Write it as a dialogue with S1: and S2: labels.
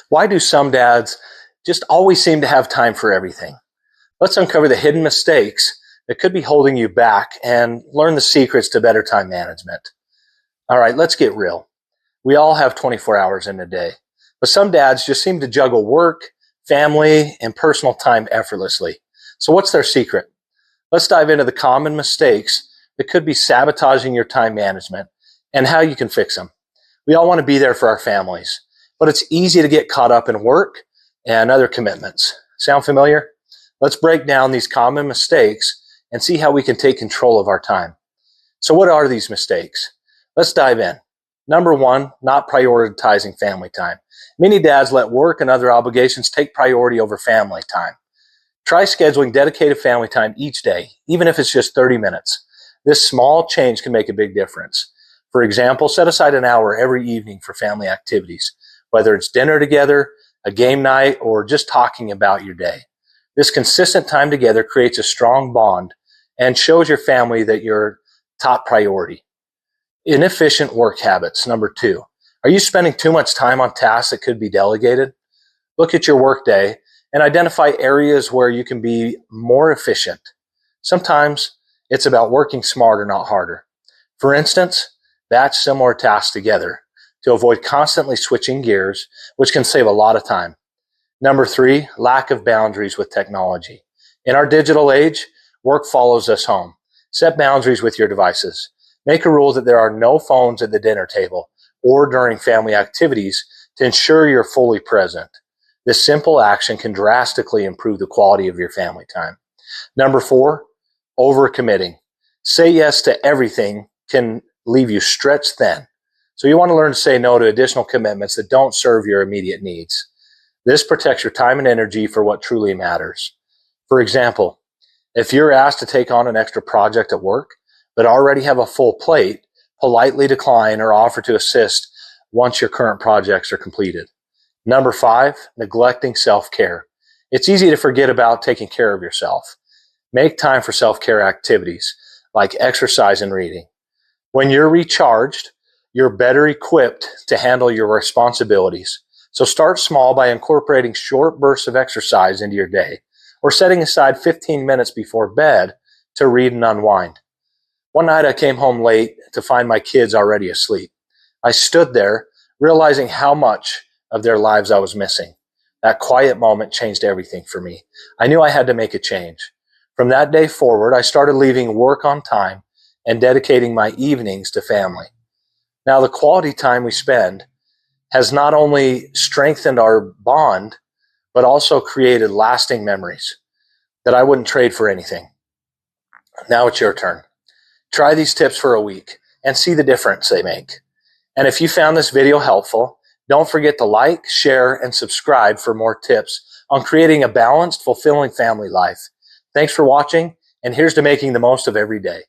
S1: Why do some dads just always seem to have time for everything? Let's uncover the hidden mistakes that could be holding you back and learn the secrets to better time management. All right, let's get real. We all have 24 hours in a day, but some dads just seem to juggle work, family, and personal time effortlessly. So what's their secret? Let's dive into the common mistakes that could be sabotaging your time management and how you can fix them. We all want to be there for our families, but it's easy to get caught up in work and other commitments. Sound familiar? Let's break down these common mistakes and see how we can take control of our time. So what are these mistakes? Let's dive in. Number one, not prioritizing family time. Many dads let work and other obligations take priority over family time. Try scheduling dedicated family time each day, even if it's just 30 minutes. This small change can make a big difference. For example, set aside an hour every evening for family activities, whether it's dinner together, a game night, or just talking about your day. This consistent time together creates a strong bond and shows your family that you're top priority. Inefficient work habits. Number two, are you spending too much time on tasks that could be delegated? Look at your work day and identify areas where you can be more efficient. Sometimes it's about working smarter, not harder. For instance, batch similar tasks together to avoid constantly switching gears, which can save a lot of time. Number three, lack of boundaries with technology. In our digital age, work follows us home. Set boundaries with your devices. Make a rule that there are no phones at the dinner table or during family activities to ensure you're fully present. This simple action can drastically improve the quality of your family time. Number four, overcommitting. Say yes to everything can leave you stretched thin. So you want to learn to say no to additional commitments that don't serve your immediate needs. This protects your time and energy for what truly matters. For example, if you're asked to take on an extra project at work, but already have a full plate, politely decline or offer to assist once your current projects are completed. Number five, neglecting self-care. It's easy to forget about taking care of yourself. Make time for self-care activities like exercise and reading. When you're recharged, you're better equipped to handle your responsibilities. So start small by incorporating short bursts of exercise into your day or setting aside 15 minutes before bed to read and unwind. One night I came home late to find my kids already asleep. I stood there realizing how much of their lives I was missing. That quiet moment changed everything for me. I knew I had to make a change. From that day forward, I started leaving work on time and dedicating my evenings to family. Now, the quality time we spend has not only strengthened our bond, but also created lasting memories that I wouldn't trade for anything. Now it's your turn. Try these tips for a week and see the difference they make. And if you found this video helpful, don't forget to like, share, and subscribe for more tips on creating a balanced, fulfilling family life. Thanks for watching, and here's to making the most of every day.